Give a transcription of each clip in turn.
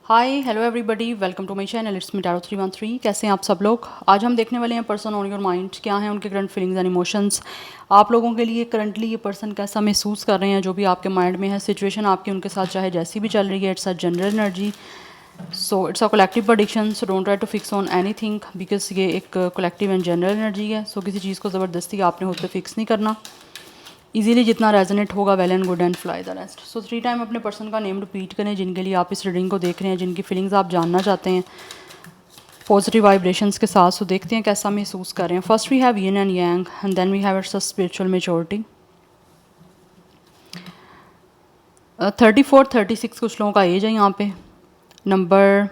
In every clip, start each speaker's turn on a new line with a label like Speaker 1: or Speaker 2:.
Speaker 1: Hi hello everybody, welcome to my channel. It's me tarot 313। कैसे हैं आप सब लोग? आज हम देखने वाले हैं पर्सन ऑन योर माइंड, क्या हैं उनके करंट फीलिंग्स एंड इमोशंस। आप लोगों के लिए करंटली ये पर्सन कैसा महसूस कर रहे हैं, जो भी आपके माइंड में है, सिचुएशन आपकी उनके साथ चाहे जैसी भी चल रही है। It's a general energy, so it's a collective prediction. So don't try to fix on anything because ये एक कलेक्टिव एंड जनरल एनर्जी है। सो किसी चीज़ को ज़बरदस्ती आपने खुद पे फिक्स नहीं करना। इजीली जितना रेजोनेट होगा well and good and fly the rest. So 3 time अपने पर्सन का नेम रिपीट करें जिनके लिए आप इस रीडिंग को देख रहे हैं, जिनकी फीलिंग्स आप जानना चाहते हैं पॉजिटिव वाइब्रेशंस के साथ। सो देखते हैं कैसा महसूस कर रहे हैं। First we have yin and yang and then we have it's a spiritual maturity. 34-36 कुछ लोगों का एज है यहाँ पे। Number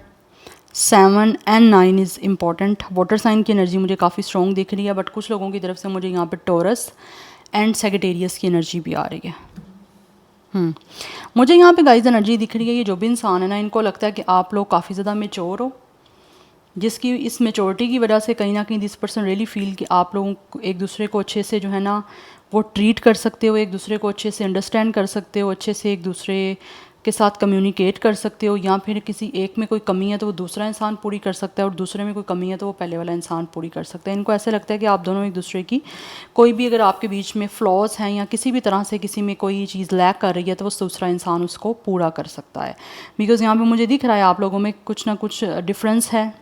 Speaker 1: 7 and 9 is important. Water sign की एनर्जी मुझे काफ़ी स्ट्रॉन्ग दिख रही है, बट कुछ लोगों की तरफ से मुझे यहाँ पे टॉरस एंड सेजिटेरियस की एनर्जी भी आ रही है। मुझे यहाँ पे गाइस एनर्जी दिख रही है, ये जो भी इंसान है ना, इनको लगता है कि आप लोग काफ़ी ज़्यादा मेच्योर हो, जिसकी इस मेच्योरिटी की वजह से कहीं ना कहीं दिस पर्सन रियली फील कि आप लोगों को एक दूसरे को अच्छे से जो है ना वो ट्रीट कर सकते हो, एक दूसरे को अच्छे से अंडरस्टैंड कर सकते हो, अच्छे से एक दूसरे के साथ कम्युनिकेट कर सकते हो। या फिर किसी एक में कोई कमी है तो वो दूसरा इंसान पूरी कर सकता है, और दूसरे में कोई कमी है तो वो पहले वाला इंसान पूरी कर सकता है। इनको ऐसे लगता है कि आप दोनों एक दूसरे की कोई भी अगर आपके बीच में फ्लॉज हैं या किसी भी तरह से किसी में कोई चीज़ लैक कर रही है तो वो दूसरा इंसान उसको पूरा कर सकता है। बिकॉज़ यहाँ पे मुझे दिख रहा है आप लोगों में कुछ ना कुछ डिफरेंस है,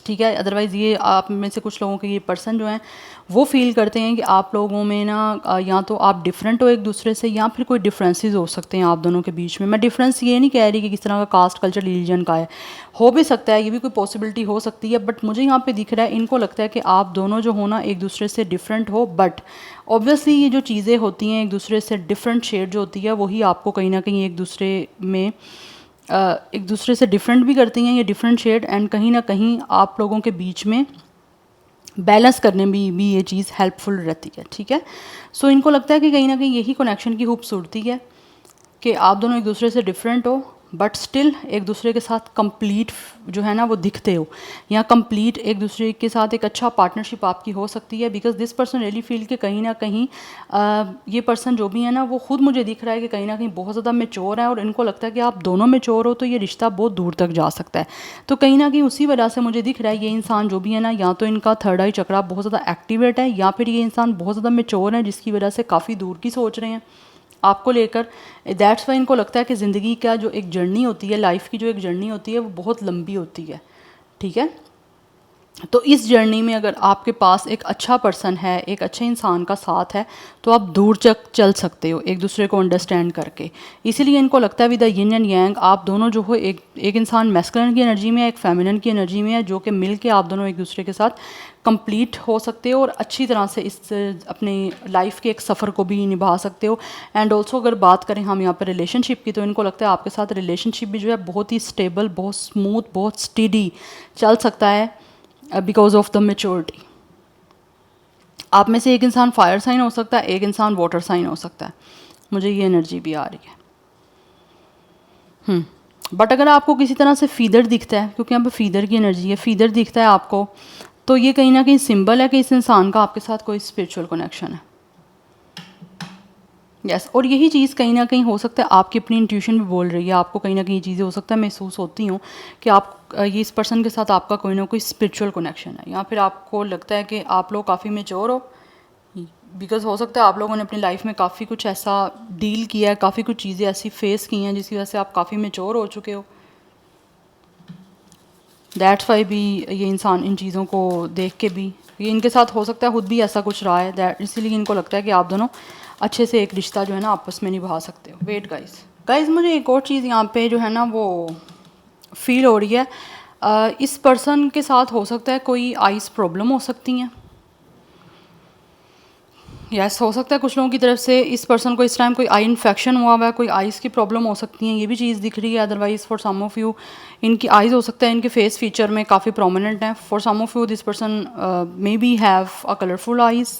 Speaker 1: ठीक है। अदरवाइज़ ये आप में से कुछ लोगों के ये पर्सन जो हैं वो फील करते हैं कि आप लोगों में ना या तो आप डिफरेंट हो एक दूसरे से, या फिर कोई डिफरेंसेस हो सकते हैं आप दोनों के बीच में। मैं डिफरेंस ये नहीं कह रही कि किस तरह का कास्ट कल्चर रिलीजन का है, हो भी सकता है, ये भी कोई पॉसिबिलिटी हो सकती है। बट मुझे यहाँ पे दिख रहा है इनको लगता है कि आप दोनों जो हो ना एक दूसरे से डिफरेंट हो, बट ऑब्वियसली ये जो चीज़ें होती हैं एक दूसरे से डिफरेंट शेड जो होती है वही आपको कहीं ना कहीं एक दूसरे में एक दूसरे से डिफरेंट भी करती हैं, ये डिफरेंट शेड, एंड कहीं ना कहीं आप लोगों के बीच में बैलेंस करने में भी ये चीज़ हेल्पफुल रहती है, ठीक है। सो इनको लगता है कि कहीं ना कहीं यही कनेक्शन की खूबसूरती है कि आप दोनों एक दूसरे से डिफरेंट हो बट स्टिल एक दूसरे के साथ कंप्लीट जो है ना वो दिखते हो, या कंप्लीट एक दूसरे के साथ एक अच्छा पार्टनरशिप आपकी हो सकती है। Because this person really feel कि कहीं ना कहीं ये पर्सन जो भी है ना वो खुद मुझे दिख रहा है कि कहीं ना कहीं बहुत ज़्यादा मेच्योर है, और इनको लगता है कि आप दोनों मेच्योर हो तो ये रिश्ता बहुत दूर तक जा सकता है। तो कहीं ना कहीं उसी वजह से मुझे दिख रहा है ये इंसान जो भी है ना, या तो इनका थर्ड आई चक्रा बहुत ज़्यादा एक्टिवेट है, या फिर ये इंसान बहुत ज़्यादा मेच्योर है जिसकी वजह से काफ़ी दूर की सोच रहे हैं आपको लेकर। दैट्स वाई इनको लगता है कि ज़िंदगी का जो एक जर्नी होती है, लाइफ की जो एक जर्नी होती है वो बहुत लंबी होती है, ठीक है। तो इस जर्नी में अगर आपके पास एक अच्छा पर्सन है, एक अच्छे इंसान का साथ है, तो आप दूर तक चल सकते हो एक दूसरे को अंडरस्टैंड करके। इसीलिए इनको लगता है विद द यिन एंड यांग आप दोनों जो हो एक इंसान मैस्कुलिन की एनर्जी में है, एक फेमिनिन की एनर्जी में है, जो कि मिल के आप दोनों एक दूसरे के साथ कंप्लीट हो सकते हो और अच्छी तरह से इस अपनी लाइफ के एक सफ़र को भी निभा सकते हो। एंड ऑल्सो अगर बात करें हम यहाँ पर रिलेशनशिप की, तो इनको लगता है आपके साथ रिलेशनशिप भी जो है बहुत ही स्टेबल, बहुत स्मूथ, बहुत स्टीडी चल सकता है बिकॉज ऑफ द मेच्योरिटी। आप में से एक इंसान फायर साइन हो सकता है, एक इंसान वाटर साइन हो सकता है, मुझे ये एनर्जी भी आ रही है। बट अगर आपको किसी तरह से फीदर दिखता है, क्योंकि यहाँ पे फीदर की एनर्जी है, फीदर दिखता है आपको, तो ये कहीं ना कहीं सिंबल है कि इस इंसान का आपके साथ कोई स्पिरिचुअल कनेक्शन है। यस और यही चीज़ कहीं ना कहीं हो सकता है आपकी अपनी इंट्यूशन भी बोल रही है आपको, कहीं ना कहीं ये चीज़ें हो सकता है महसूस होती हूँ कि आप ये इस पर्सन के साथ आपका कोई ना कोई स्पिरिचुअल कनेक्शन है, या फिर आपको लगता है कि आप लोग काफ़ी मेच्योर हो। बिकॉज हो सकता है आप लोगों ने अपनी लाइफ में काफ़ी कुछ ऐसा डील किया है, काफ़ी कुछ चीज़ें ऐसी फेस की हैं जिसकी वजह से आप काफ़ी मेच्योर हो चुके हो। दैट्स वाई भी ये इंसान इन चीज़ों को देख के भी, ये इनके साथ हो सकता है खुद भी ऐसा कुछ रहा है, दैट इसीलिए इनको लगता है कि आप दोनों अच्छे से एक रिश्ता जो है ना आपस में निभा सकते हो। वेट गाइस मुझे एक और चीज़ यहाँ पे जो है ना वो फील हो रही है। इस पर्सन के साथ हो सकता है कोई आइस प्रॉब्लम हो सकती हैं। यस हो सकता है कुछ लोगों की तरफ से इस पर्सन को इस टाइम कोई आई इन्फेक्शन हुआ हुआ है, कोई आइज़ की प्रॉब्लम हो सकती है, ये भी चीज़ दिख रही है। Otherwise for some of you इनकी आइज़ हो सकता है इनके फेस फीचर में काफ़ी प्रोमिनेंट हैं। For some of you this person may be have a colourful eyes,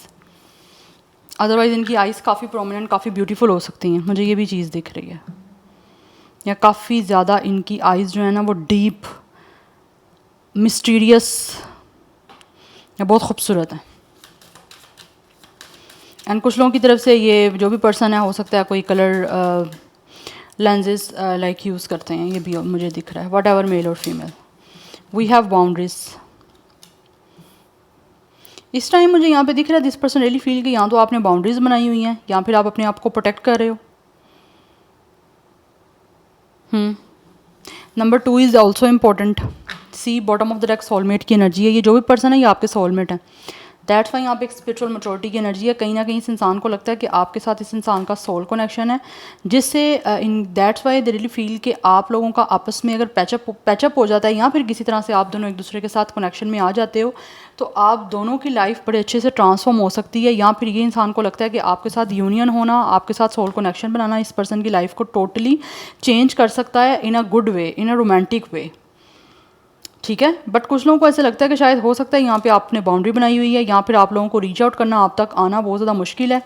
Speaker 1: otherwise इनकी आइज़ काफ़ी प्रोमिनेंट, काफ़ी ब्यूटीफुल हो सकती हैं, मुझे ये भी चीज़ दिख रही है। या काफ़ी ज़्यादा इनकी आइज़ जो है ना वो डीप, मिस्टीरियस या बहुत खूबसूरत है। एंड कुछ लोगों की तरफ से ये जो भी पर्सन है हो सकता है कोई कलर लेंजेस लाइक यूज़ करते हैं, ये भी मुझे दिख रहा है, वट एवर मेल और फीमेल। We have boundaries. इस टाइम मुझे यहाँ पे दिख रहा है दिस पर्सन रियली फील कि यहाँ तो आपने बाउंड्रीज बनाई हुई हैं, या फिर आप अपने आप को प्रोटेक्ट कर रहे हो। Number 2 is also important. See bottom of the deck soulmate की एनर्जी है, ये जो भी पर्सन है ये आपके सोलमेट है। दैट्स वाई यहाँ पे एक स्पिरिचुअल मैच्योरिटी की एनर्जी है। कहीं ना कहीं इस इंसान को लगता है कि आपके साथ इस इंसान का सोल कनेक्शन है, जिससे in that's why they really feel कि आप लोगों का आपस में अगर पैचअप हो जाता है, या फिर किसी तरह से आप दोनों एक दूसरे के साथ कनेक्शन में आ जाते हो, तो आप दोनों की लाइफ बड़े अच्छे से ट्रांसफॉर्म हो सकती है। या फिर ये इंसान को लगता है कि आपके साथ यूनियन होना, आपके साथ सोल कनेक्शन बनाना इस पर्सन की लाइफ को टोटली चेंज कर सकता है इन a good way, in a romantic way. ठीक है, बट कुछ लोगों को ऐसे लगता है कि शायद हो सकता है यहाँ पे आपने बाउंड्री बनाई हुई है, यहाँ फिर आप लोगों को रीच आउट करना, आप तक आना बहुत ज़्यादा मुश्किल है।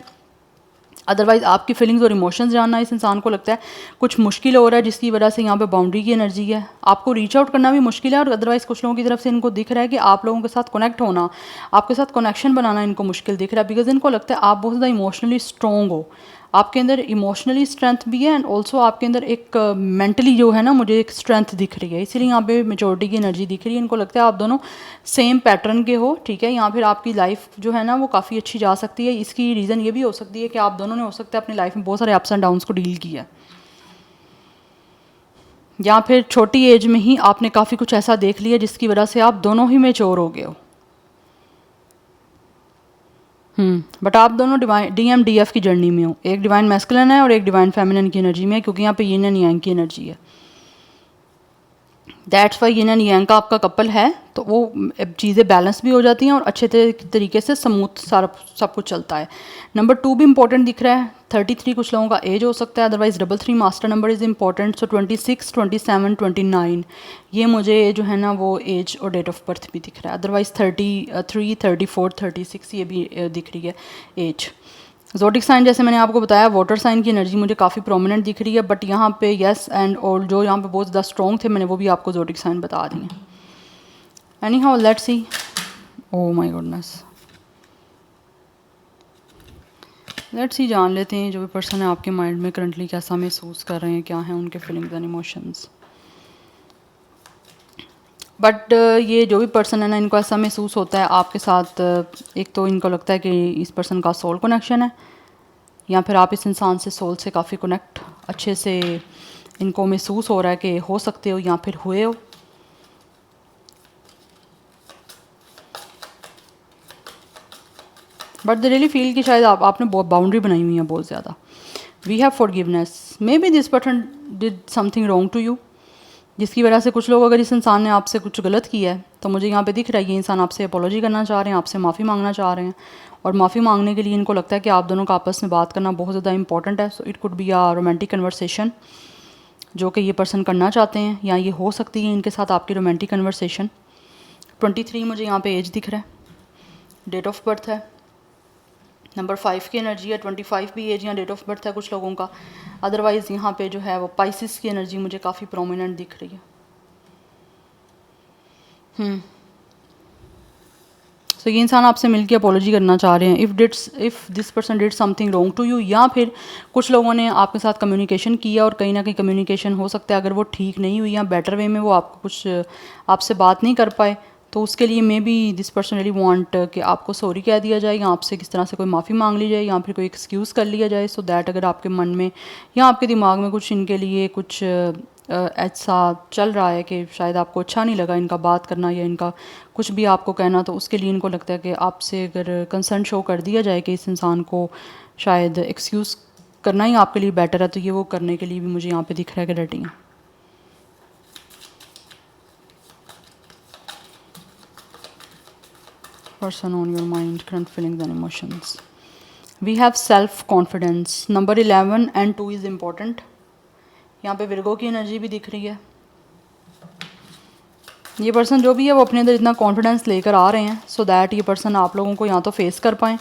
Speaker 1: अदरवाइज़ आपकी फीलिंग्स और इमोशंस जानना इस इंसान को लगता है कुछ मुश्किल हो रहा है, जिसकी वजह से यहाँ पे बाउंड्री की एनर्जी है। आपको रीच आउट करना भी मुश्किल है, और अदरवाइज़ कुछ लोगों की तरफ से इनको दिख रहा है कि आप लोगों के साथ कनेक्ट होना, आपके साथ कनेक्शन बनाना इनको मुश्किल दिख रहा है, बिकॉज इनको लगता है आप बहुत ज़्यादा इमोशनली स्ट्रॉन्ग हो, आपके अंदर इमोशनली स्ट्रेंथ भी है, एंड ऑल्सो आपके अंदर एक मेंटली जो है ना मुझे एक स्ट्रेंथ दिख रही है, इसीलिए यहाँ पे मेजोरिटी की एनर्जी दिख रही है। इनको लगता है आप दोनों सेम पैटर्न के हो, ठीक है, यहाँ फिर आपकी लाइफ जो है ना वो काफ़ी अच्छी जा सकती है। इसकी रीज़न ये भी हो सकती है कि आप दोनों ने हो सकता है अपनी लाइफ में बहुत सारे अप्स एंड डाउन्स को डील किया है, या फिर छोटी एज में ही आपने काफ़ी कुछ ऐसा देख लिया जिसकी वजह से आप दोनों ही मेच्योर हो गए हो। बट आप दोनों डिवाइन DMDF की जर्नी में हो, एक डिवाइन मैस्कुलिन है और एक डिवाइन फेमिनिन की एनर्जी में है, क्योंकि यहाँ पे यिन एंड यांग की एनर्जी है। दैट्स वाई यिन एंड यांग का आपका कपल है, तो वो चीज़ें बैलेंस भी हो जाती हैं और अच्छे तरीके से स्मूथ सारा सब कुछ चलता है। नंबर 2 भी इंपॉर्टेंट दिख रहा है। 33 कुछ लोगों का एज हो सकता है, otherwise 33 master number is important. सो 26, 27, 29 ये मुझे जो है ना वो एज और डेट ऑफ बर्थ भी दिख रहा है। अदरवाइज 33, 34, 36 ये भी दिख रही है एज। ज़ोडिक साइन जैसे मैंने आपको बताया, वाटर साइन की एनर्जी मुझे काफ़ी प्रोमिनेंट दिख रही है, बट यहाँ पे यस एंड और जो यहाँ पे बहुत ज़्यादा स्ट्रॉन्ग थे मैंने वो भी आपको ज़ोडिक साइन बता दी हैं। Any how let's see. Oh my goodness, let's see, जान लेते हैं जो भी पर्सन है आपके माइंड में करंटली कैसा महसूस कर रहे हैं, क्या है उनके फीलिंग्स एंड इमोशंस। बट ये जो भी पर्सन है ना इनको ऐसा महसूस होता है आपके साथ, एक तो इनको लगता है कि इस पर्सन का सोल कनेक्शन है, या फिर आप इस इंसान से सोल से काफ़ी कनेक्ट अच्छे से इनको महसूस हो रहा है कि हो सकते हो या फिर हुए हो। बट दे रियली फील कि शायद आपने बहुत बाउंड्री बनाई हुई है बहुत ज़्यादा। We have forgiveness, maybe this person did something wrong to you, जिसकी वजह से कुछ लोग अगर इस इंसान ने आपसे कुछ गलत किया है तो मुझे यहाँ पे दिख रहा है ये इंसान आपसे अपोलॉजी करना चाह रहे हैं, आपसे माफ़ी मांगना चाह रहे हैं, और माफ़ी मांगने के लिए इनको लगता है कि आप दोनों का आपस में बात करना बहुत ज़्यादा इंपॉर्टेंट है। So it could be a romantic conversation जो कि ये पर्सन करना चाहते हैं, या ये हो सकती है इनके साथ आपकी रोमांटिक कन्वर्सेशन। 23 मुझे यहाँ पे एज दिख रहा है, डेट ऑफ बर्थ है, नंबर 5 की एनर्जी है, 25 भी एज या डेट ऑफ बर्थ है कुछ लोगों का। अदरवाइज़ यहाँ पे जो है वो पाइसिस की एनर्जी मुझे काफ़ी प्रोमिनेंट दिख रही है। सो ये इंसान आपसे मिलके अपोलॉजी करना चाह रहे हैं if this person did something wrong to you, या फिर कुछ लोगों ने आपके साथ कम्युनिकेशन किया और कहीं ना कहीं कम्युनिकेशन हो सकता है अगर वो ठीक नहीं हुई या बेटर वे में वो आपको कुछ आपसे बात नहीं कर पाए, तो उसके लिए may be this person really want कि आपको सॉरी कह दिया जाए, या आपसे किस तरह से कोई माफ़ी मांग ली जाए, या फिर कोई एक्सक्यूज़ कर लिया जाए, सो दैट अगर आपके मन में या आपके दिमाग में कुछ इनके लिए कुछ ऐसा चल रहा है कि शायद आपको अच्छा नहीं लगा इनका बात करना या इनका कुछ भी आपको कहना, तो उसके लिए इनको लगता है कि आपसे अगर कंसर्न शो कर दिया जाए कि इस इंसान को शायद एक्सक्यूज़ करना ही आपके लिए बेटर है, तो ये वो करने के लिए भी मुझे यहाँ पे दिख रहा है कि रेडी हैं। Person on your mind, current feelings and emotions. We have self confidence. Number 11 and 2 is important. यहाँ पे विर्गो की एनर्जी भी दिख रही है। ये पर्सन जो भी है वो अपने अंदर इतना कॉन्फिडेंस लेकर आ रहे हैं सो दैट ये पर्सन आप लोगों को या तो फेस कर पाएँ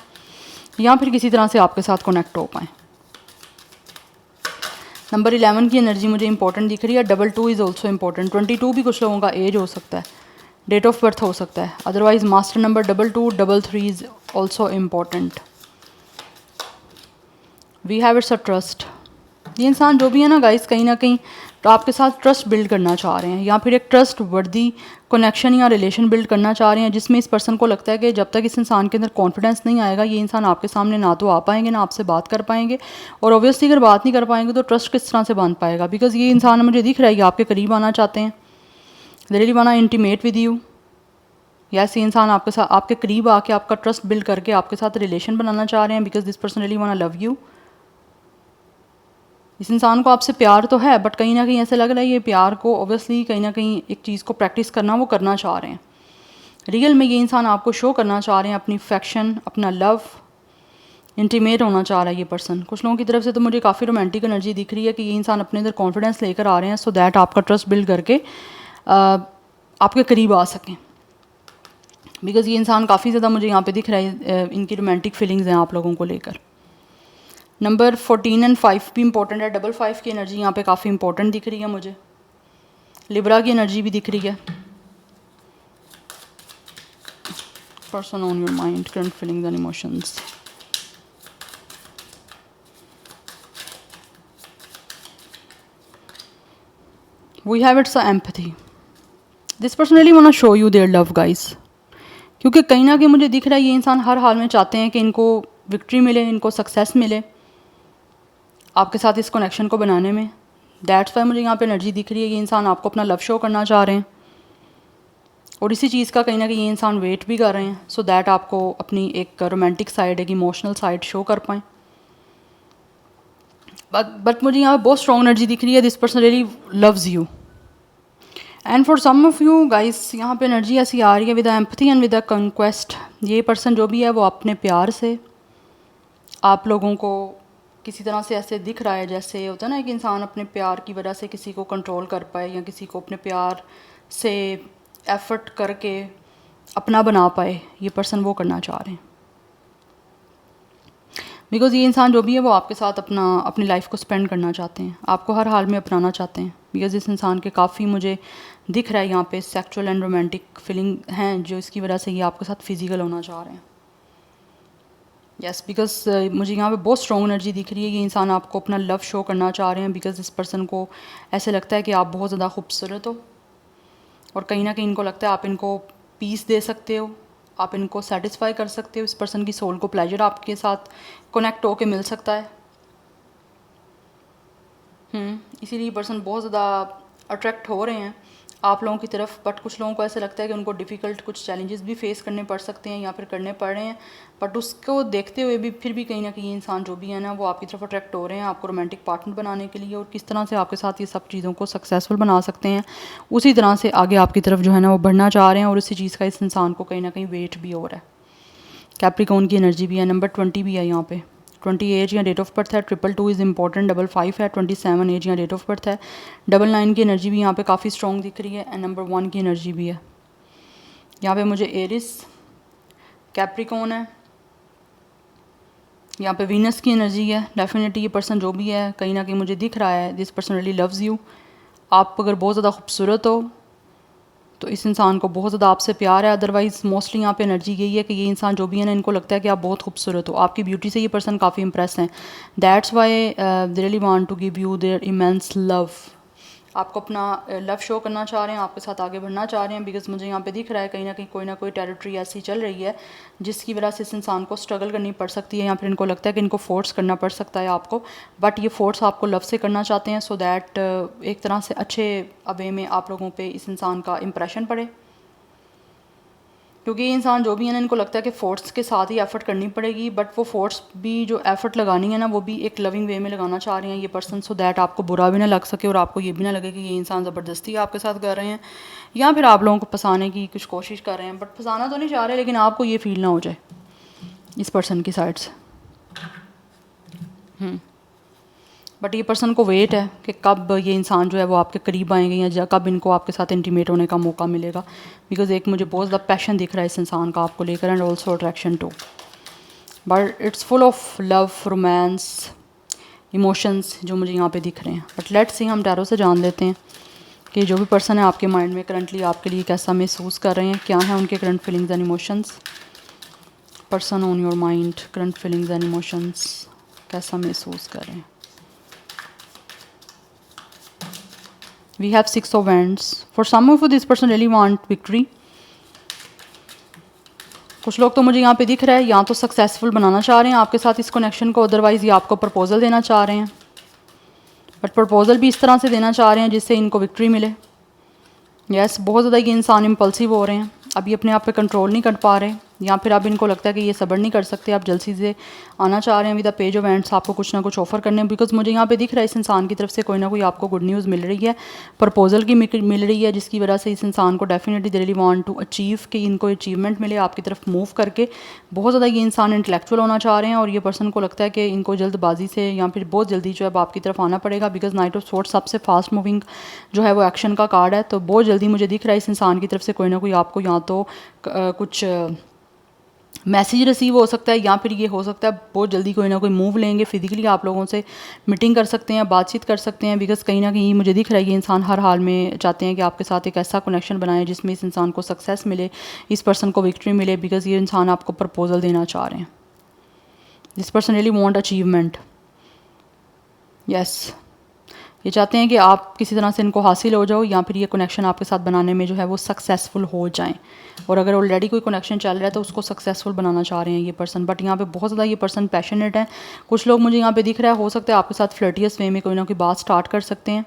Speaker 1: या फिर किसी तरह से आपके साथ कनेक्ट हो पाएँ। नंबर 11 की एनर्जी मुझे इंपॉर्टेंट दिख रही है। 22 इज़ ऑल्सो इम्पॉर्टेंट। 22 भी कुछ लोगों का एज हो सकता है, डेट ऑफ बर्थ हो सकता है। Otherwise master number 22, 33 is also important. We have it's a trust. ये इंसान जो भी है ना गाइस, कहीं ना कहीं तो आपके साथ ट्रस्ट बिल्ड करना चाह रहे हैं, या फिर एक ट्रस्ट वर्दी कनेक्शन या रिलेशन बिल्ड करना चाह रहे हैं, जिसमें इस पर्सन को लगता है कि जब तक इस इंसान के अंदर कॉन्फिडेंस नहीं आएगा, ये इंसान आपके सामने ना तो आ पाएंगे ना आपसे बात कर पाएंगे, और ऑब्वियसली अगर बात नहीं कर पाएंगे तो ट्रस्ट किस तरह से बांध पाएगा। बिकॉज ये इंसान मुझे दिख रहा है कि आपके करीब आना चाहते हैं, दे really want intimate with you. Yes, ये इंसान आपके साथ आपके करीब आके आपका ट्रस्ट बिल्ड करके आपके साथ रिलेशन बनाना चाह रहे हैं, because this person really want love you. इस इंसान को आपसे प्यार तो है, बट कहीं ना कहीं ऐसा लग रहा है ये प्यार को ऑब्वियसली कहीं ना कहीं एक चीज़ को प्रैक्टिस करना वो करना चाह रहे हैं। रियल में ये इंसान आपको शो करना चाह रहे हैं अपनी अफेक्शन, अपना लव, इंटीमेट होना चाह रहा है ये पर्सन। कुछ लोगों की तरफ से तो मुझे काफ़ी रोमांटिक एनर्जी दिख रही है कि ये इंसान अपने अंदर कॉन्फिडेंस लेकर आ रहे हैं, सो दैट आपका ट्रस्ट बिल्ड करके आपके करीब आ सकें। बिकॉज़ ये इंसान काफ़ी ज़्यादा मुझे यहाँ पे दिख रहा है, इनकी रोमांटिक फीलिंग्स हैं आप लोगों को लेकर। नंबर 14 एंड 5 भी इंपॉर्टेंट है। डबल 5 की एनर्जी यहाँ पे काफ़ी इंपॉर्टेंट दिख रही है मुझे। लिब्रा की एनर्जी भी दिख रही है। Person on your mind, current feelings and emotions. We have it's empathy. This person really want to show you their love guys, क्योंकि कहीं ना कहीं मुझे दिख रहा है ये इंसान हर हाल में चाहते हैं कि इनको विक्ट्री मिले, इनको सक्सेस मिले आपके साथ इस कनेक्शन को बनाने में। दैट्स वाई मुझे यहाँ पे एनर्जी दिख रही है, ये इंसान आपको अपना लव शो करना चाह रहे हैं, और इसी चीज़ का कहीं ना कहीं ये इंसान वेट भी कर रहे हैं, सो दैट आपको अपनी एक रोमांटिक साइड, एक इमोशनल साइड शो कर पाएँ। बट मुझे यहाँ पे बहुत स्ट्रॉन्ग एनर्जी दिख रही है, this person really loves you. And for some of you guys, यहाँ पे एनर्जी ऐसी आ रही है with empathy and with conquest. ये पर्सन जो भी है वो अपने प्यार से आप लोगों को किसी तरह से ऐसे दिख रहा है, जैसे होता है ना कि इंसान अपने प्यार की वजह से किसी को कंट्रोल कर पाए, या किसी को अपने प्यार से एफर्ट करके अपना बना पाए। ये पर्सन वो करना चाह रहे हैं, बिकॉज़ ये इंसान जो भी है वो आपके साथ अपनी लाइफ को स्पेंड करना चाहते हैं, आपको हर हाल में अपनाना चाहते हैं। बिकॉज़ इस इंसान के काफ़ी मुझे दिख रहा है यहाँ पे सेक्सुअल एंड रोमांटिक फीलिंग हैं, जो इसकी वजह से ये आपके साथ फिजिकल होना चाह रहे हैं। यस, बिकॉज मुझे यहाँ पे बहुत स्ट्रॉन्ग एनर्जी दिख रही है, ये इंसान आपको अपना लव शो करना चाह रहे हैं, बिकॉज इस पर्सन को ऐसे लगता है कि आप बहुत ज़्यादा खूबसूरत हो, और कहीं ना कहीं इनको लगता है आप इनको पीस दे सकते हो, आप इनको सेटिस्फाई कर सकते हो। इस पर्सन की सोल को प्लेजर आपके साथ कनेक्ट होके मिल सकता है। इसीलिए पर्सन बहुत ज़्यादा अट्रैक्ट हो रहे हैं आप लोगों की तरफ। बट कुछ लोगों को ऐसे लगता है कि उनको डिफ़िकल्ट कुछ चैलेंजेस भी फेस करने पड़ सकते हैं या फिर करने पड़ रहे हैं, बट उसको देखते हुए भी फिर भी कहीं ना कहीं इंसान जो भी है ना वो आपकी तरफ अट्रैक्ट हो रहे हैं, आपको रोमांटिक पार्टनर बनाने के लिए, और किस तरह से आपके साथ ये सब चीज़ों को सक्सेसफुल बना सकते हैं, उसी तरह से आगे आपकी तरफ जो है ना वो बढ़ना चाह रहे हैं, और उसी चीज़ का इस इंसान को कहीं ना कहीं वेट भी हो रहा है। कैप्रिकॉर्न की एनर्जी भी है। नंबर 20 भी है यहाँ पे। 20 एज या डेट ऑफ बर्थ है। 222 इज़ इंपॉर्टेंट। 55 है। 27 एज या डेट ऑफ बर्थ है। 99 की एनर्जी भी यहाँ पे काफ़ी स्ट्रॉन्ग दिख रही है, एंड नंबर 1 की एनर्जी भी है यहाँ पे मुझे। एरिस, कैप्रिकॉर्न है यहाँ पे। वीनस की एनर्जी है। डेफिनेटली ये पर्सन जो भी है कहीं ना कहीं मुझे दिख रहा है this person really loves you. आप अगर बहुत ज़्यादा खूबसूरत हो तो इस इंसान को बहुत ज़्यादा आपसे प्यार है, अदरवाइज़ मोस्टली यहाँ पे एनर्जी यही है कि ये इंसान जो भी है ना इनको लगता है कि आप बहुत खूबसूरत हो, आपकी ब्यूटी से ये पर्सन काफ़ी इंप्रेस हैं। That's why they really want to give you their immense love. आपको अपना लव शो करना चाह रहे हैं, आपके साथ आगे बढ़ना चाह रहे हैं, बिकॉज मुझे यहाँ पे दिख रहा है कहीं ना कोई टेरिटरी ऐसी चल रही है जिसकी वजह से इस इंसान को स्ट्रगल करनी पड़ सकती है, या फिर इनको लगता है कि इनको फोर्स करना पड़ सकता है आपको, बट ये फोर्स आपको लव से करना चाहते हैं, सो दैट एक तरह से अच्छे वे में आप लोगों पे इस इंसान का इम्प्रेशन पड़े। क्योंकि ये इंसान जो भी है ना इनको लगता है कि फ़ोर्स के साथ ही एफ़र्ट करनी पड़ेगी, बट वो फ़ोर्स भी जो एफ़र्ट लगानी है ना वो भी एक लविंग वे में लगाना चाह रहे हैं ये पर्सन, सो दैट आपको बुरा भी ना लग सके और आपको ये भी ना लगे कि ये इंसान ज़बरदस्ती आपके साथ कर रहे हैं, या फिर आप लोगों को फंसाने की कुछ कोशिश कर रहे हैं, बट फंसाना तो नहीं चाह रहे, लेकिन आपको ये फील ना हो जाए इस पर्सन की साइड से। बट ये पर्सन को वेट है कि कब ये इंसान जो है वो आपके करीब आएंगे, या कब इनको आपके साथ इंटीमेट होने का मौका मिलेगा, बिकॉज एक मुझे बहुत ज़्यादा पैशन दिख रहा है इस इंसान का आपको लेकर, and also attraction to, but it's full of love, romance, emotions जो मुझे यहाँ पे दिख रहे हैं। बट लेट्स सी, हम टैरो से जान लेते हैं कि जो भी पर्सन है आपके माइंड में करंटली आपके लिए कैसा महसूस कर रहे हैं, क्या है उनके current feelings and emotions. Person on your mind, current feelings and emotions कैसा महसूस कर रहे हैं। We have 6 of wands. For some of this person really want victory. कुछ लोग तो मुझे यहाँ पे दिख रहा है या तो सक्सेसफुल बनाना चाह रहे हैं आपके साथ इस कनेक्शन को, अदरवाइज़ ये आपको प्रपोजल देना चाह रहे हैं, बट प्रपोजल भी इस तरह से देना चाह रहे हैं जिससे इनको विक्ट्री मिले। यस, बहुत ज़्यादा ये इंसान इम्पल्सिव हो रहे हैं, अभी अपने आप पे कंट्रोल नहीं कर पा रहे, या फिर अब इनको लगता है कि ये सब्र नहीं कर सकते, आप जल्दी से आना चाह रहे हैं with the page of ends, आपको कुछ ना कुछ ऑफर करने, बिकॉज मुझे यहाँ पे दिख रहा है इस इंसान की तरफ से कोई ना कोई आपको गुड न्यूज़ मिल रही है, प्रपोजल की मिल रही है, जिसकी वजह से इस इंसान को definitely they really want to achieve, कि इनको अचीवमेंट मिले आपकी तरफ मूव करके। बहुत ज़्यादा ये इंसान इंटेलेक्चुअल होना चाह रहे हैं और ये पर्सन को लगता है कि इनको जल्दबाजी से या फिर बहुत जल्दी जो है आपकी तरफ आना पड़ेगा, बिकॉज नाइट ऑफ सोर्ट्स सबसे फास्ट मूविंग जो है वो एक्शन का कार्ड है। तो बहुत जल्दी मुझे दिख रहा है इस इंसान की तरफ से कोई ना कोई आपको या तो कुछ मैसेज रिसीव हो सकता है, या फिर ये हो सकता है बहुत जल्दी कोई ना कोई मूव लेंगे, फिजिकली आप लोगों से मीटिंग कर सकते हैं, बातचीत कर सकते हैं, बिकॉज कहीं ना कहीं मुझे दिख रहा है ये इंसान हर हाल में चाहते हैं कि आपके साथ एक ऐसा कनेक्शन बनाएं जिसमें इस इंसान को सक्सेस मिले, इस पर्सन को विक्ट्री मिले, बिकॉज ये इंसान आपको प्रपोजल देना चाह रहे हैं। This person really want achievement. Yes, ये चाहते हैं कि आप किसी तरह से इनको हासिल हो जाओ, या फिर ये कनेक्शन आपके साथ बनाने में जो है वो सक्सेसफुल हो जाएं, और अगर ऑलरेडी कोई कनेक्शन चल रहा है तो उसको सक्सेसफुल बनाना चाह रहे हैं ये पर्सन। बट यहाँ पे बहुत ज़्यादा ये पर्सन पैशनेट है। कुछ लोग मुझे यहाँ पे दिख रहा है हो सकता है आपके साथ फ्लर्टियस वे में कोई ना कोई बात स्टार्ट कर सकते हैं,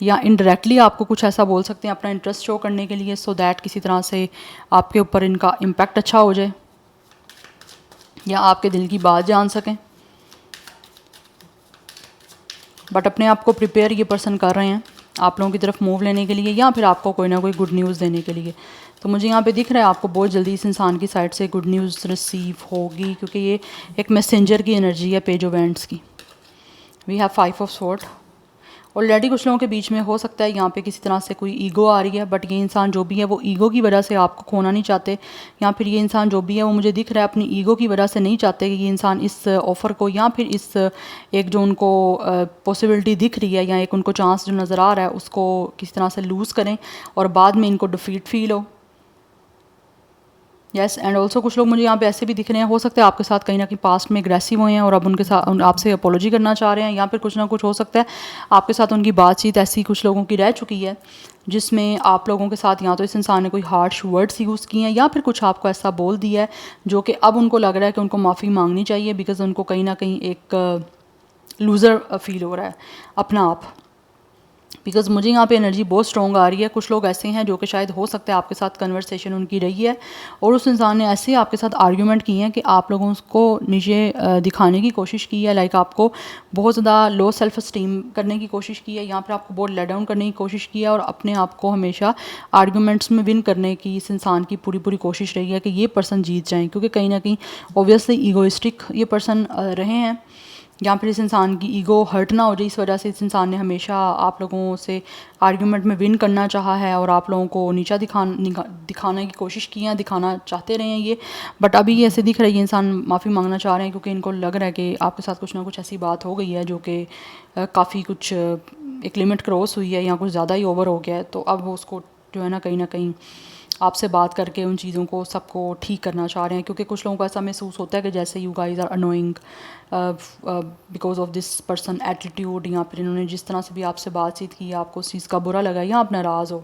Speaker 1: या इनडायरेक्टली आपको कुछ ऐसा बोल सकते हैं अपना इंटरेस्ट शो करने के लिए, सो दैट किसी तरह से आपके ऊपर इनका इम्पैक्ट अच्छा हो जाए या आपके दिल की बात जान सकें। बट अपने आप को प्रिपेयर ये पर्सन कर रहे हैं आप लोगों की तरफ मूव लेने के लिए, या फिर आपको कोई ना कोई गुड न्यूज़ देने के लिए। तो मुझे यहाँ पे दिख रहा है आपको बहुत जल्दी इस इंसान की साइड से गुड न्यूज़ रिसीव होगी, क्योंकि ये एक मैसेंजर की एनर्जी है पेज ऑफ वैंड्स की। We have 5 of sword. Already कुछ लोगों के बीच में हो सकता है यहाँ पे किसी तरह से कोई ईगो आ रही है, बट ये इंसान जो भी है वो ईगो की वजह से आपको खोना नहीं चाहते, या फिर ये इंसान जो भी है वो मुझे दिख रहा है अपनी ईगो की वजह से नहीं चाहते कि ये इंसान इस ऑफ़र को, या फिर इस एक जो उनको पॉसिबिलिटी दिख रही है या एक उनको चांस जो नज़र आ रहा है उसको किसी तरह से लूज़ करें और बाद में इनको डिफीट फील हो। यस, एंड ऑल्सो कुछ लोग मुझे यहाँ पे ऐसे भी दिख रहे हैं, हो सकता है आपके साथ कहीं ना कहीं पास्ट में एग्रेसिव हुए हैं और अब उनके साथ आपसे अपोलॉजी करना चाह रहे हैं, या फिर कुछ ना कुछ हो सकता है आपके साथ उनकी बातचीत ऐसी कुछ लोगों की रह चुकी है जिसमें आप लोगों के साथ या तो इस इंसान ने कोई हार्श वर्ड्स यूज़ किए हैं, या फिर कुछ आपको ऐसा बोल दिया है जो कि अब उनको लग रहा है कि उनको माफ़ी मांगनी चाहिए, बिकॉज उनको कहीं ना कहीं एक लूज़र फील हो रहा है अपना आप। बिकॉज़ मुझे यहाँ पे एनर्जी बहुत स्ट्रॉन्ग आ रही है। कुछ लोग ऐसे हैं जो कि शायद हो सकता है आपके साथ कन्वर्सेशन उनकी रही है और उस इंसान ने ऐसे आपके साथ आर्ग्यूमेंट किए हैं कि आप लोगों को नीचे दिखाने की कोशिश की है, लाइक आपको बहुत ज़्यादा लो सेल्फ स्टीम करने की कोशिश की है, यहाँ पर आपको बहुत लेट डाउन करने की कोशिश की है और अपने आप को हमेशा आर्ग्यूमेंट्स में विन करने की इस इंसान की पूरी पूरी कोशिश रही है कि ये पर्सन जीत जाएँ, क्योंकि कहीं ना कहीं ऑब्वियसली ईगोइस्टिक ये पर्सन रहे हैं, या फिर इस इंसान की ईगो हर्ट ना हो जाए, इस वजह से इस इंसान ने हमेशा आप लोगों से आर्ग्यूमेंट में विन करना चाहा है और आप लोगों को नीचा दिखाने की कोशिश की है, दिखाना चाहते रहे हैं ये। बट अभी ये ऐसे दिख रहा है ये इंसान माफ़ी मांगना चाह रहे हैं, क्योंकि इनको लग रहा है कि आपके साथ कुछ ना कुछ ऐसी बात हो गई है जो कि काफ़ी कुछ एक लिमिट क्रॉस हुई है या कुछ ज़्यादा ही ओवर हो गया है। तो अब वो उसको जो है ना कहीं आपसे बात करके उन चीज़ों को सबको ठीक करना चाह रहे हैं, क्योंकि कुछ लोगों को ऐसा महसूस होता है कि जैसे you guys are annoying because of this person attitude, या फिर इन्होंने जिस तरह से भी आपसे बातचीत की आपको उस चीज़ का बुरा लगा या आप नाराज़ हो,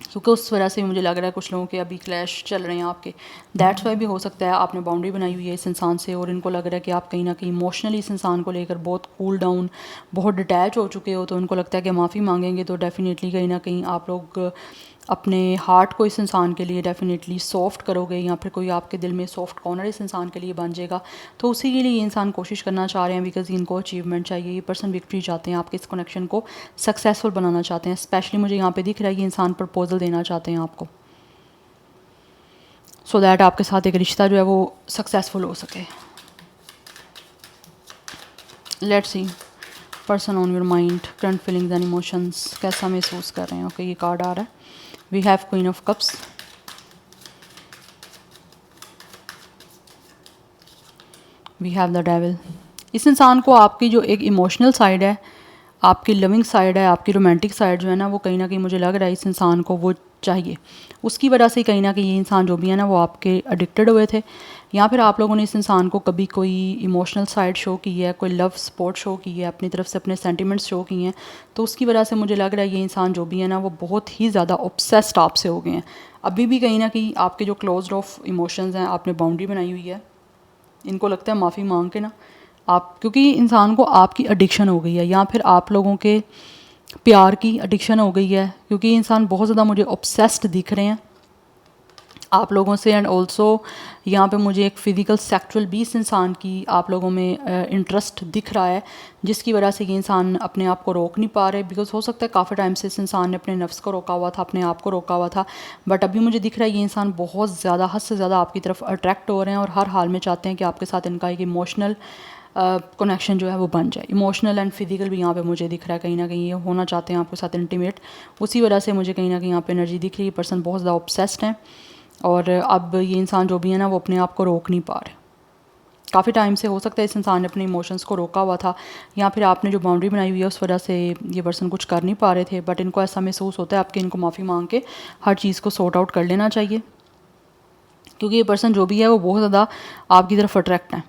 Speaker 1: क्योंकि उस वजह से मुझे लग रहा है कुछ लोगों के अभी क्लैश चल रहे हैं आपके। दैट्स वाई भी हो सकता है आपने बाउंड्री बनाई हुई है इस इंसान से और इनको लग रहा है कि आप कहीं ना कहीं इमोशनली इस इंसान को लेकर बहुत कूल डाउन, बहुत डिटैच हो चुके हो, तो उनको लगता है कि माफ़ी मांगेंगे तो डेफिनेटली कहीं ना कहीं आप लोग अपने हार्ट को इस इंसान के लिए डेफिनेटली सॉफ्ट करोगे, या फिर कोई आपके दिल में सॉफ्ट कॉर्नर इस इंसान के लिए बन जाएगा। तो उसी के लिए ये इंसान कोशिश करना चाह रहे हैं, बिकॉज इनको अचीवमेंट चाहिए, ये पर्सन विक्ट्री चाहते हैं, आपके इस कनेक्शन को सक्सेसफुल बनाना चाहते हैं। स्पेशली मुझे यहाँ पे दिख रहा है ये इंसान प्रपोजल देना चाहते हैं आपको, सो दैट आपके साथ एक रिश्ता जो है वो सक्सेसफुल हो सके। Let's see person on your mind, current feelings and emotions, कैसा महसूस कर रहे हैं। ओके, ये कार्ड आ रहा है, we have queen of cups, we have the devil. इस इंसान को आपकी जो एक इमोशनल साइड है, आपकी लविंग साइड है, आपकी रोमांटिक साइड जो है ना वो कहीं ना कहीं मुझे लग रहा है इस इंसान को वो चाहिए, उसकी वजह से कहीं ना कहीं ये इंसान जो भी है ना वो आपके एडिक्टेड हुए थे, या फिर आप लोगों ने इस इंसान को कभी कोई इमोशनल साइड शो की है, कोई लव सपोर्ट शो की है, अपनी तरफ से अपने सेंटिमेंट्स शो किए हैं, तो उसकी वजह से मुझे लग रहा है ये इंसान जो भी है ना वो बहुत ही ज़्यादा ऑब्सेस्ड आपसे हो गए हैं। अभी भी कहीं ना कहीं आपके जो क्लोज ऑफ इमोशंस हैं, आपने बाउंड्री बनाई हुई है, इनको लगता है माफ़ी मांग के ना आप, क्योंकि इंसान को आपकी एडिक्शन हो गई है या फिर आप लोगों के प्यार की एडिक्शन हो गई है, क्योंकि ये इंसान बहुत ज़्यादा मुझे ऑब्सेस्ड दिख रहे हैं आप लोगों से। एंड ऑल्सो यहाँ पे मुझे एक फ़िज़िकल सेक्सुअल भी इस इंसान की आप लोगों में इंटरेस्ट दिख रहा है, जिसकी वजह से ये इंसान अपने आप को रोक नहीं पा रहे। बिकॉज हो सकता है काफ़ी टाइम से इस इंसान ने अपने नफ्स को रोका हुआ था, अपने आप को रोका हुआ था, बट अभी मुझे दिख रहा है ये इंसान बहुत ज़्यादा हद से ज़्यादा आपकी तरफ अट्रैक्ट हो रहे हैं और हर हाल में चाहते हैं कि आपके साथ इनका एक इमोशनल कनेक्शन जो है वो बन जाए। इमोशनल एंड फिजिकल भी यहाँ पे मुझे दिख रहा है, कहीं ना कहीं ये होना चाहते हैं आपके साथ इंटीमेट। उसी वजह से मुझे कहीं ना कहीं यहाँ पे एनर्जी दिख रही है, पर्सन बहुत ज़्यादा ऑब्सेस्ड है और अब ये इंसान जो भी है ना वो अपने आप को रोक नहीं पा रहे। काफ़ी टाइम से हो सकता है इस इंसान ने अपने इमोशंस को रोका हुआ था, या फिर आपने जो बाउंड्री बनाई हुई है उस वजह से ये पर्सन कुछ कर नहीं पा रहे थे, बट इनको ऐसा महसूस होता है आपके इनको माफ़ी मांग के हर चीज़ को सॉर्ट आउट कर लेना चाहिए, क्योंकि ये पर्सन जो भी है वो बहुत ज़्यादा आपकी तरफ अट्रैक्ट है।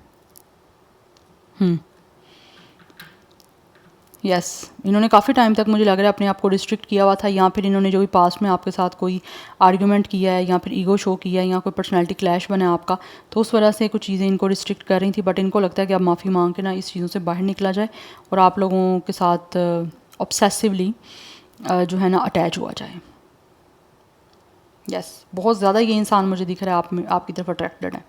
Speaker 1: यस इन्होंने काफ़ी टाइम तक मुझे लग रहा है अपने आप को रिस्ट्रिक्ट किया हुआ था, या फिर इन्होंने जो भी पास्ट में आपके साथ कोई आर्ग्यूमेंट किया है या फिर ईगो शो किया है या कोई पर्सनालिटी क्लैश बना है आपका, तो उस वजह से कुछ चीज़ें इनको रिस्ट्रिक्ट कर रही थी। बट इनको लगता है कि अब माफ़ी मांग के ना इस चीज़ों से बाहर निकला जाए और आप लोगों के साथ ऑब्सेसिवली जो है ना अटैच हुआ जाए। यस बहुत ज़्यादा ये इंसान मुझे दिख रहा है आप में आपकी तरफ अट्रैक्टेड है,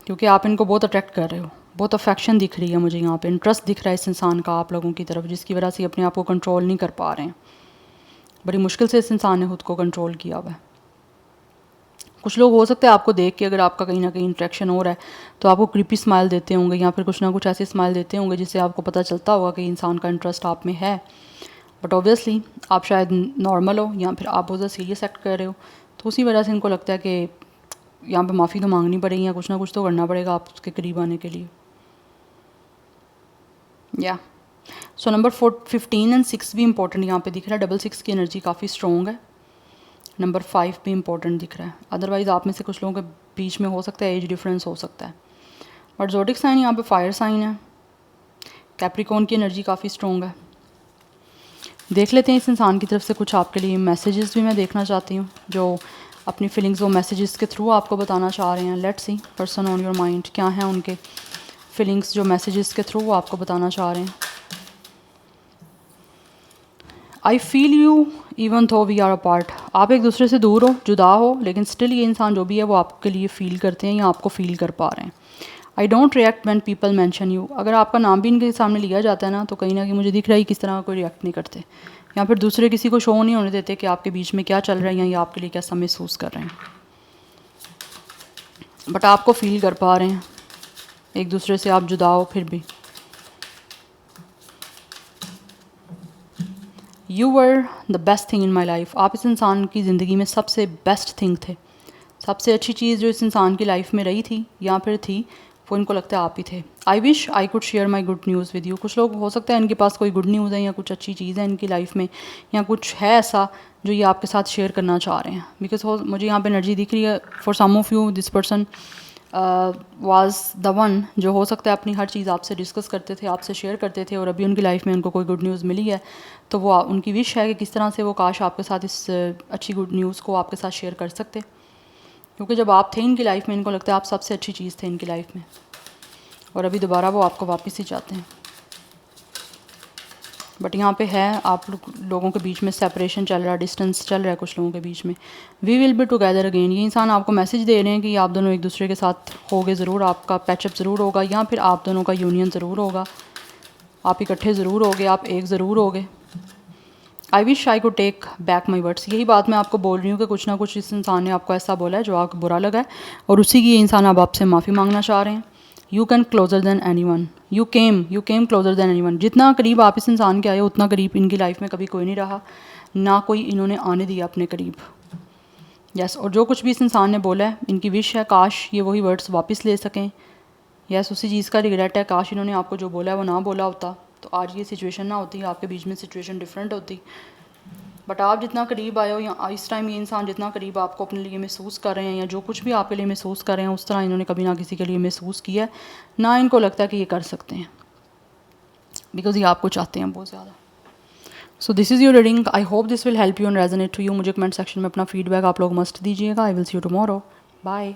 Speaker 1: क्योंकि आप इनको बहुत अट्रैक्ट कर रहे हो, बहुत अफेक्शन दिख रही है मुझे यहाँ पे, इंटरेस्ट दिख रहा है इस इंसान का आप लोगों की तरफ, जिसकी वजह से अपने आप को कंट्रोल नहीं कर पा रहे हैं। बड़ी मुश्किल से इस इंसान ने खुद को कंट्रोल किया हुआ है। कुछ लोग हो सकते हैं आपको देख के अगर आपका कहीं ना कहीं इंट्रैक्शन हो रहा है तो आपको क्रीपी स्माइल देते होंगे या फिर कुछ ना कुछ ऐसी स्माइल देते होंगे जिससे आपको पता चलता होगा कि इंसान का इंटरेस्ट आप में है, बट ऑब्वियसली आप शायद नॉर्मल हो या फिर आप बहुत ज़्यादा सीरियस एक्ट कर रहे हो, तो उसी वजह से इनको लगता है कि यहाँ पे माफ़ी तो मांगनी पड़ेगी या कुछ ना कुछ तो करना पड़ेगा आप उसके करीब आने के लिए। या सो नंबर 15 एंड 6 भी इंपॉर्टेंट यहाँ पे दिख रहा है, डबल 6 की एनर्जी काफ़ी स्ट्रॉन्ग है, नंबर 5 भी इंपॉर्टेंट दिख रहा है। अदरवाइज़ आप में से कुछ लोगों के बीच में हो सकता है एज डिफरेंस हो सकता है, बट ज़ोडिक साइन यहाँ पे फायर साइन है, कैप्रिकॉर्न की एनर्जी काफ़ी स्ट्रॉन्ग है। देख लेते हैं इस इंसान की तरफ से कुछ आपके लिए मैसेजेस भी मैं देखना चाहती हूँ जो अपनी फीलिंग्स वो मैसेजेस के थ्रू आपको बताना चाह रहे हैं। Let's see person on your mind, क्या है उनके फीलिंग्स जो मैसेजेस के थ्रू वो आपको बताना चाह रहे हैं। आई फील यू इवन थो वी आर अपार्ट, आप एक दूसरे से दूर हो, जुदा हो, लेकिन स्टिल ये इंसान जो भी है वो आपके लिए फ़ील करते हैं या आपको फ़ील कर पा रहे हैं। I don't react when people mention you, अगर आपका नाम भी इनके सामने लिया जाता है ना तो कहीं ना कहीं मुझे दिख रहा है किस तरह का कोई रिएक्ट नहीं करते, या फिर दूसरे किसी को शो नहीं होने देते कि आपके बीच में क्या चल रहा है या ये आपके लिए कैसा महसूस कर रहे हैं, बट आपको फ़ील कर पा रहे हैं एक दूसरे से, आप जुदा हो फिर भी। You were the best thing in my life, आप इस इंसान की ज़िंदगी में सबसे बेस्ट थिंग थे, सबसे अच्छी चीज़ जो इस इंसान की लाइफ में रही थी या फिर थी वो इनको लगता है आप ही थे। I wish I could share my good news with you, कुछ लोग हो सकता है इनके पास कोई गुड न्यूज़ है या कुछ अच्छी चीज़ है इनकी लाइफ में या कुछ है ऐसा जो ये आपके साथ शेयर करना चाह रहे हैं, बिकॉज मुझे यहाँ पे एनर्जी दिख रही है for some of you this person was the one, जो हो सकता है अपनी हर चीज़ आपसे डिस्कस करते थे, आपसे शेयर करते थे और अभी उनकी लाइफ में उनको कोई गुड न्यूज़ मिली है तो वो उनकी विश है कि किस तरह से वो काश आपके साथ इस अच्छी गुड न्यूज़ को आपके साथ शेयर कर सकते, क्योंकि जब आप थे इनकी लाइफ में इनको लगता है आप सबसे अच्छी चीज़ थे इनकी लाइफ में और अभी दोबारा वो आपको वापस ही चाहते हैं। बट यहाँ पे है आप लोगों के बीच में सेपरेशन चल रहा है, डिस्टेंस चल रहा है कुछ लोगों के बीच में। We will be together again, ये इंसान आपको मैसेज दे रहे हैं कि आप दोनों एक दूसरे के साथ होगे ज़रूर, आपका पैचअप ज़रूर होगा या फिर आप दोनों का यूनियन ज़रूर होगा, आप इकट्ठे ज़रूर होगे, आप एक ज़रूर होगे। आई विश आई को टेक बैक माई वर्ड्स, यही बात मैं आपको बोल रही हूँ कि कुछ ना कुछ इस इंसान ने आपको ऐसा बोला है जो आपको बुरा लगा है और उसी की ये इंसान अब आपसे माफ़ी मांगना चाह रहे हैं। You can closer than anyone, you came closer than anyone, जितना करीब आप इस इंसान के आए उतना करीब इनकी लाइफ में कभी कोई नहीं रहा, ना कोई इन्होंने आने दिया अपने करीब। यस और जो कुछ भी इस इंसान ने बोला है इनकी विश है काश ये वही वर्ड्स वापस ले सकें। यस उसी चीज़ का रिग्रेट है, काश इन्होंने आपको जो बोला है वो ना बोला होता तो आज ये सिचुएशन ना होती, आपके बीच में सिचुएशन डिफरेंट होती। बट आप जितना करीब आए हो या इस टाइम ये इंसान जितना करीब आपको अपने लिए महसूस कर रहे हैं या जो कुछ भी आपके लिए महसूस कर रहे हैं उस तरह इन्होंने कभी ना किसी के लिए महसूस किया है, ना इनको लगता है कि ये कर सकते हैं, बिकॉज ये आपको चाहते हैं बहुत ज़्यादा। So this is your reading, I hope this will help you and resonate to you. मुझे कमेंट सेक्शन में अपना फीडबैक आप लोग मस्ट दीजिएगा। I will see you tomorrow, bye.